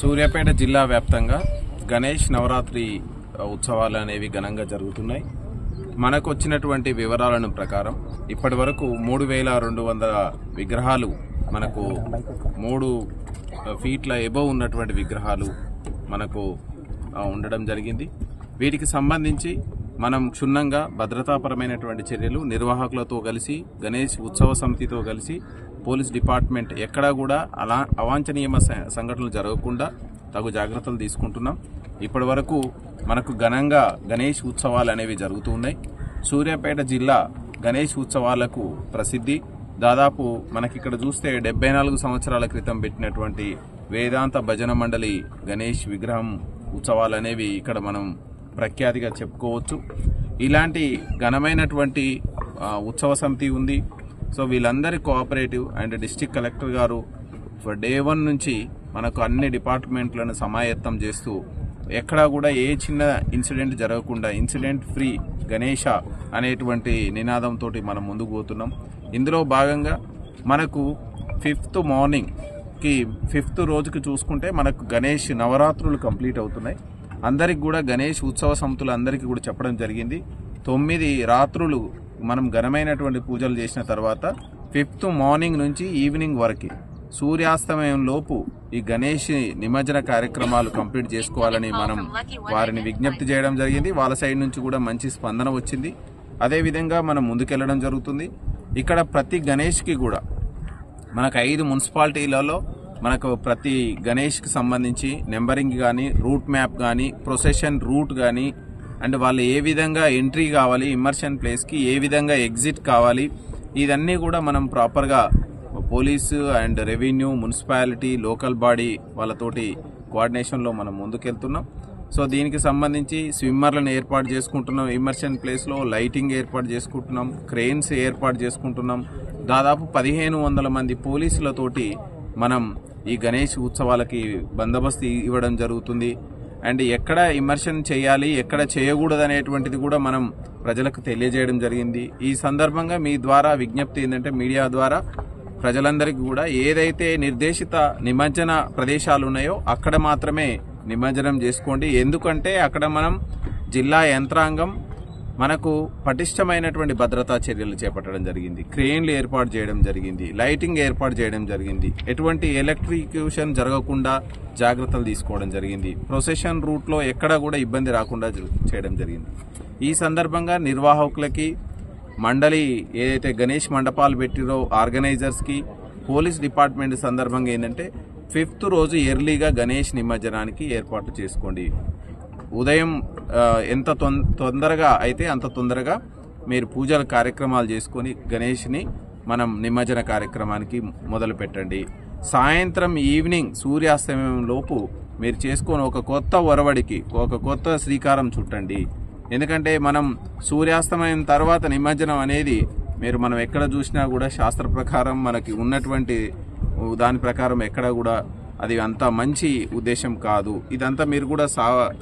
సూర్యాపేట జిల్లా వ్యాప్తంగా గణేష్ నవరాత్రి ఉత్సవాలు అనేవి ఘనంగా జరుగుతున్నాయి. మనకు వచ్చినటువంటి వివరాలను ప్రకారం ఇప్పటి వరకు 3200 విగ్రహాలు, మనకు 3 ఫీట్ల ఎబోవ్ ఉన్నటువంటి విగ్రహాలు మనకు ఉండడం జరిగింది. వీటికి సంబంధించి మనం క్షుణ్ణంగా భద్రతాపరమైనటువంటి చర్యలు నిర్వాహకులతో కలిసి, గణేష్ ఉత్సవ సమితితో కలిసి, పోలీస్ డిపార్ట్మెంట్ ఎక్కడా కూడా అవాంఛనీయ సంఘటనలు జరగకుండా తగు జాగ్రత్తలు తీసుకుంటున్నాం. ఇప్పటి వరకు మనకు ఘనంగా గణేష్ ఉత్సవాలు అనేవి జరుగుతూ ఉన్నాయి. సూర్యాపేట జిల్లా గణేష్ ఉత్సవాలకు ప్రసిద్ధి. దాదాపు మనకిక్కడ చూస్తే 74 సంవత్సరాల క్రితం పెట్టినటువంటి వేదాంత భజన మండలి గణేష్ విగ్రహం ఉత్సవాలు అనేవి ఇక్కడ మనం ప్రఖ్యాతిగా చెప్పుకోవచ్చు. ఇలాంటి ఘనమైనటువంటి ఉత్సవ సమితి ఉంది. సో వీళ్ళందరి కోఆపరేటివ్ అండ్ డిస్ట్రిక్ట్ కలెక్టర్ గారు డే 1 నుంచి మనకు అన్ని డిపార్ట్మెంట్లను సమాయత్తం చేస్తూ ఎక్కడా కూడా ఏ చిన్న ఇన్సిడెంట్ జరగకుండా ఇన్సిడెంట్ ఫ్రీ గణేష అనేటువంటి నినాదంతో మనం ముందుకు పోతున్నాం. ఇందులో భాగంగా మనకు 5th మార్నింగ్కి 5th రోజుకి చూసుకుంటే మనకు గణేష్ నవరాత్రులు కంప్లీట్ అవుతున్నాయి. అందరికి కూడా గణేష్ ఉత్సవ సమితులు అందరికీ కూడా చెప్పడం జరిగింది. 9 రాత్రులు మనం ఘనమైనటువంటి పూజలు చేసిన తర్వాత 5th మార్నింగ్ నుంచి ఈవినింగ్ వరకు సూర్యాస్తమయం లోపు ఈ గణేష్ నిమజ్జన కార్యక్రమాలు కంప్లీట్ చేసుకోవాలని మనం వారిని విజ్ఞప్తి చేయడం జరిగింది. వాళ్ళ సైడ్ నుంచి కూడా మంచి స్పందన వచ్చింది. అదేవిధంగా మనం ముందుకెళ్లడం జరుగుతుంది. ఇక్కడ ప్రతి గణేష్కి కూడా మనకు 5 మున్సిపాలిటీలలో మనకు ప్రతి గణేష్కి సంబంధించి నెంబరింగ్ కానీ, రూట్ మ్యాప్ కానీ, ప్రొసెషన్ రూట్ కానీ, అండ్ వాళ్ళు ఏ విధంగా ఎంట్రీ కావాలి, ఇమ్మర్షన్ ప్లేస్కి ఏ విధంగా ఎగ్జిట్ కావాలి, ఇదన్నీ కూడా మనం ప్రాపర్గా police and revenue, municipality, local body వాళ్ళతోటి కోఆర్డినేషన్లో మనం ముందుకెళ్తున్నాం. సో దీనికి సంబంధించి స్విమ్మర్లను ఏర్పాటు చేసుకుంటున్నాం, ఇమ్మర్షన్ ప్లేస్లో లైటింగ్ ఏర్పాటు చేసుకుంటున్నాం, క్రెయిన్స్ ఏర్పాటు చేసుకుంటున్నాం. దాదాపు 1500 మంది పోలీసులతోటి మనం ఈ గణేష్ ఉత్సవాలకి బందోబస్తు ఇవ్వడం జరుగుతుంది. అండ్ ఎక్కడ ఇమ్మర్షన్ చేయాలి, ఎక్కడ చేయకూడదు అనేటువంటిది కూడా మనం ప్రజలకు తెలియజేయడం జరిగింది. ఈ సందర్భంగా మీ ద్వారా విజ్ఞప్తి ఏంటంటే, మీడియా ద్వారా ప్రజలందరికీ కూడా ఏదైతే నిర్దేశిత నిమజ్జన ప్రదేశాలు ఉన్నాయో అక్కడ మాత్రమే నిమజ్జనం చేసుకోండి. ఎందుకంటే అక్కడ మనం జిల్లా యంత్రాంగం మనకు పటిష్టమైనటువంటి భద్రతా చర్యలు చేపట్టడం జరిగింది. క్రెయిన్లు ఏర్పాటు చేయడం జరిగింది, లైటింగ్ ఏర్పాటు చేయడం జరిగింది, ఎటువంటి ఎలక్ట్రిక్యూషన్ జరగకుండా జాగ్రత్తలు తీసుకోవడం జరిగింది. ప్రొసెషన్ రూట్లో ఎక్కడా కూడా ఇబ్బంది రాకుండా చేయడం జరిగింది. ఈ సందర్భంగా నిర్వాహకులకి, మండలి ఏదైతే గణేష్ మండపాలు పెట్టిరో ఆర్గనైజర్స్కి, పోలీస్ డిపార్ట్మెంట్ సందర్భంగా ఏంటంటే 5th రోజు ఎర్లీగా గణేష్ నిమజ్జనానికి ఏర్పాటు చేసుకోండి. ఉదయం ఎంత తొందరగా అయితే అంత తొందరగా మీరు పూజల కార్యక్రమాలు చేసుకొని గణేష్ని మనం నిమజ్జన కార్యక్రమానికి మొదలు పెట్టండి. సాయంత్రం ఈవినింగ్ సూర్యాస్తమయం లోపు మీరు చేసుకొని ఒక కొత్త ఒరవడికి, ఒక కొత్త శ్రీకారం చుట్టండి. ఎందుకంటే మనం సూర్యాస్తమయం తర్వాత నిమజ్జనం అనేది మనం ఎక్కడ చూసినా కూడా శాస్త్ర ప్రకారం మనకి ఉన్నటువంటి దాని ప్రకారం ఎక్కడ కూడా అది అంత మంచి ఉద్దేశం కాదు. ఇదంతా మీరు కూడా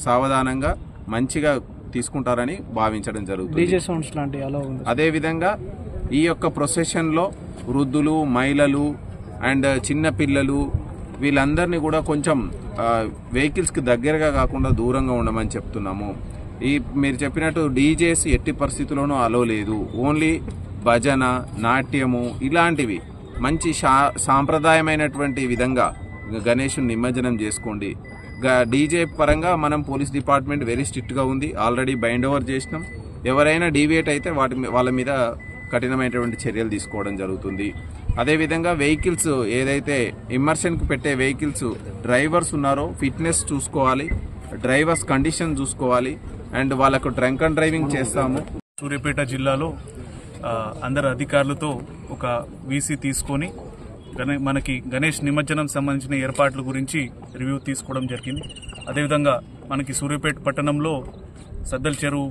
సావధానంగా మంచిగా తీసుకుంటారని భావించడం జరుగుతుంది. అదేవిధంగా ఈ యొక్క ప్రొసెషన్లో వృద్ధులు, మహిళలు అండ్ చిన్న పిల్లలు వీళ్ళందరినీ కూడా కొంచెం వెహికల్స్కి దగ్గరగా కాకుండా దూరంగా ఉండమని చెప్తున్నాము. మీరు చెప్పినట్టు డీజేస్ ఎట్టి పరిస్థితుల్లోనూ అలో లేదు. ఓన్లీ భజన, నాట్యము ఇలాంటివి మంచి సాంప్రదాయమైనటువంటి విధంగా గణేష్ నిమజ్జనం చేసుకోండి. డీజే పరంగా మనం పోలీస్ డిపార్ట్మెంట్ వెరీ స్ట్రిక్ట్గా ఉంది. ఆల్రెడీ బైండ్ ఓవర్ చేసినాం. ఎవరైనా డీవియేట్ అయితే వాళ్ళ మీద కఠినమైనటువంటి చర్యలు తీసుకోవడం జరుగుతుంది. అదేవిధంగా వెహికల్స్ ఏదైతే ఇమ్మర్షన్కి పెట్టే వెహికల్స్ డ్రైవర్స్ ఉన్నారో ఫిట్నెస్ చూసుకోవాలి, డ్రైవర్స్ కండిషన్ చూసుకోవాలి, అండ్ వాళ్ళకు డ్రంక్ అండ్ డ్రైవింగ్ చేస్తాము. సూర్యాపేట జిల్లాలో అందరు అధికారులతో ఒక వీసీ తీసుకొని మనకి గణేష్ నిమజ్జనం సంబంధించిన ఏర్పాట్ల గురించి రివ్యూ తీసుకోవడం జరిగింది. అదేవిధంగా మనకి సూర్యాపేట పట్టణంలో సద్దల చెరువు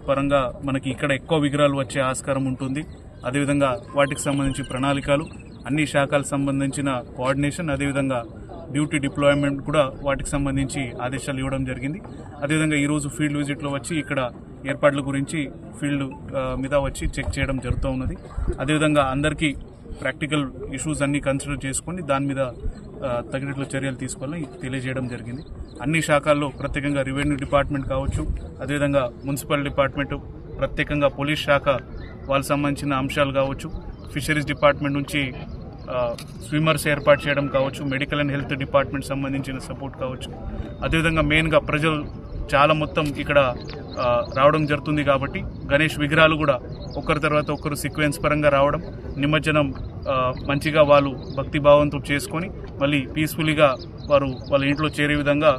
పరంగా మనకి ఇక్కడ ఎక్కువ విగ్రహాలు వచ్చే ఆస్కారం ఉంటుంది. అదేవిధంగా వాటికి సంబంధించి ప్రణాళికలు, అన్ని శాఖలకు సంబంధించిన కోఆర్డినేషన్, అదేవిధంగా డ్యూటీ డిప్లాయ్మెంట్ కూడా వాటికి సంబంధించి ఆదేశాలు ఇవ్వడం జరిగింది. అదేవిధంగా ఈరోజు ఫీల్డ్ విజిట్లో వచ్చి ఇక్కడ ఏర్పాట్ల గురించి ఫీల్డ్ మీద వచ్చి చెక్ చేయడం జరుగుతూ ఉన్నది. అదేవిధంగా అందరికీ ప్రాక్టికల్ ఇష్యూస్ అన్ని కన్సిడర్ చేసుకొని దాని మీద తగినట్లు చర్యలు తీసుకోవాలని తెలియజేయడం జరిగింది. అన్ని శాఖల్లో ప్రత్యేకంగా రెవెన్యూ డిపార్ట్మెంట్ కావచ్చు, అదేవిధంగా మున్సిపల్ డిపార్ట్మెంట్, ప్రత్యేకంగా పోలీస్ శాఖ వాళ్ళకి సంబంధించిన అంశాలు కావచ్చు, ఫిషరీస్ డిపార్ట్మెంట్ నుంచి స్విమ్మర్స్ ఏర్పాటు చేయడం కావచ్చు, మెడికల్ అండ్ హెల్త్ డిపార్ట్మెంట్ సంబంధించిన సపోర్ట్ కావచ్చు, అదేవిధంగా మెయిన్గా ప్రజలు చాలా మొత్తం ఇక్కడ రావడం జరుగుతుంది కాబట్టి గణేష్ విగ్రహాలు కూడా ఒకరి తర్వాత ఒకరు సీక్వెన్స్ పరంగా రావడం, నిమజ్జనం మంచిగా వాళ్ళు భక్తిభావంతో చేసుకొని మళ్ళీ పీస్ఫుల్గా వారు వాళ్ళ ఇంట్లో చేరే విధంగా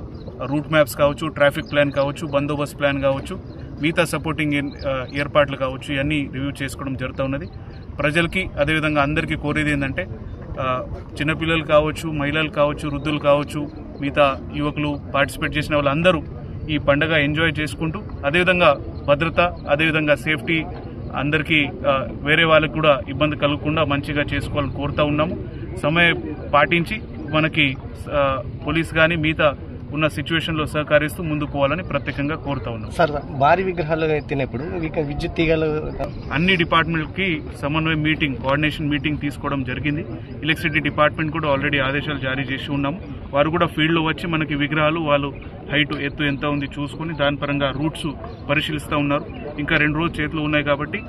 రూట్ మ్యాప్స్ కావచ్చు, ట్రాఫిక్ ప్లాన్ కావచ్చు, బందోబస్తు ప్లాన్ కావచ్చు, మిగతా సపోర్టింగ్ ఏర్పాట్లు కావచ్చు, ఇవన్నీ రివ్యూ చేసుకోవడం జరుగుతూ ఉన్నది. ప్రజలకి అదేవిధంగా అందరికీ కోరేది ఏంటంటే చిన్నపిల్లలు కావచ్చు, మహిళలు కావచ్చు, వృద్ధులు కావచ్చు, మిగతా యువకులు పార్టిసిపేట్ చేసిన వాళ్ళందరూ ఈ పండుగ ఎంజాయ్ చేసుకుంటూ అదేవిధంగా భద్రత, అదేవిధంగా సేఫ్టీ అందరికీ వేరే వాళ్ళకి కూడా ఇబ్బంది కలగకుండా మంచిగా చేసుకోవాలని కోరుతూ ఉన్నాము. సమయం పాటించి మనకి పోలీస్ కానీ మిగతా ఉన్న సిచ్యువేషన్లో సహకరిస్తూ ముందుకు పోవాలని ప్రత్యేకంగా కోరుతా ఉన్నాం. సార్, భారీ విగ్రహాలు ఎత్తినప్పుడు విద్యుత్ తీగలు అన్ని డిపార్ట్మెంట్కి సమన్వయ మీటింగ్, కోఆర్డినేషన్ మీటింగ్ తీసుకోవడం జరిగింది. ఎలక్ట్రిసిటీ డిపార్ట్మెంట్ కూడా ఆల్రెడీ ఆదేశాలు జారీ చేసి ఉన్నాము. వారు కూడా ఫీల్డ్లో వచ్చి మనకి విగ్రహాలు వాళ్ళు ఎత్తు ఎంత ఉంది చూసుకుని దాని పరంగా రూట్స్ పరిశీలిస్తూ ఉన్నారు. ఇంకా 2 రోజులు చేతులు ఉన్నాయి కాబట్టి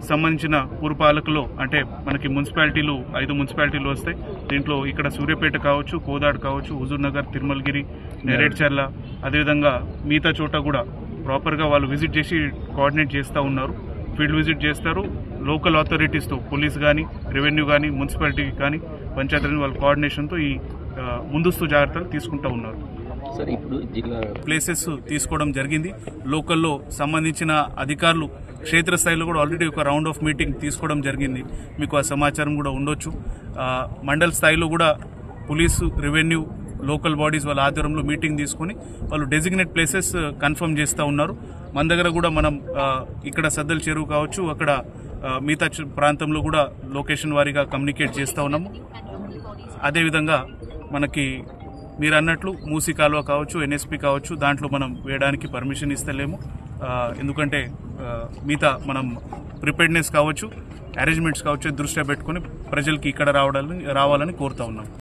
సంబంధించిన పురపాలకులు అంటే మనకి మున్సిపాలిటీలు 5 మున్సిపాలిటీలు వస్తాయి. దీంట్లో ఇక్కడ సూర్యాపేట కావచ్చు, కోదాడ్ కావచ్చు, హుజూర్ నగర్, తిరుమలగిరి, నేరేడ్చర్ల, అదేవిధంగా మిగతా చోట కూడా ప్రాపర్గా వాళ్ళు విజిట్ చేసి కోఆర్డినేట్ చేస్తూ ఉన్నారు. ఫీల్డ్ విజిట్ చేస్తారు. లోకల్ అథారిటీస్తో పోలీస్ కానీ, రెవెన్యూ కానీ, మున్సిపాలిటీ కానీ, పంచాయతీ వాళ్ళ కోఆర్డినేషన్తో ఈ ముందస్తు జాగ్రత్తలు తీసుకుంటూ ఉన్నారు. సార్, ఇప్పుడు జిల్లా ప్లేసెస్ తీసుకోవడం జరిగింది. లోకల్లో సంబంధించిన అధికారులు క్షేత్రస్థాయిలో కూడా ఆల్రెడీ ఒక రౌండ్ ఆఫ్ మీటింగ్ తీసుకోవడం జరిగింది. మీకు ఆ సమాచారం కూడా ఉండొచ్చు. మండల్ స్థాయిలో కూడా పోలీసు, రెవెన్యూ, లోకల్ బాడీస్ వాళ్ళ ఆధ్వర్యంలో మీటింగ్ తీసుకొని వాళ్ళు డెసిగ్నేట్ ప్లేసెస్ కన్ఫర్మ్ చేస్తూ ఉన్నారు. మన దగ్గర కూడా మనం ఇక్కడ సద్దల చెరువు కావచ్చు, అక్కడ మిగతా ప్రాంతంలో కూడా లొకేషన్ వారీగా కమ్యూనికేట్ చేస్తూ ఉన్నాము. అదేవిధంగా మనకి మీరు అన్నట్లు మూసీ కాలువ కావచ్చు, ఎన్ఎస్పి కావచ్చు, దాంట్లో మనం వేయడానికి పర్మిషన్ ఇస్తలేము. ఎందుకంటే మిగతా మనం ప్రిపేర్డ్నెస్ కావచ్చు, అరేంజ్మెంట్స్ కావచ్చు దృష్ట్యా పెట్టుకుని ప్రజలకి ఇక్కడ రావాలని కోరుతా ఉన్నాం.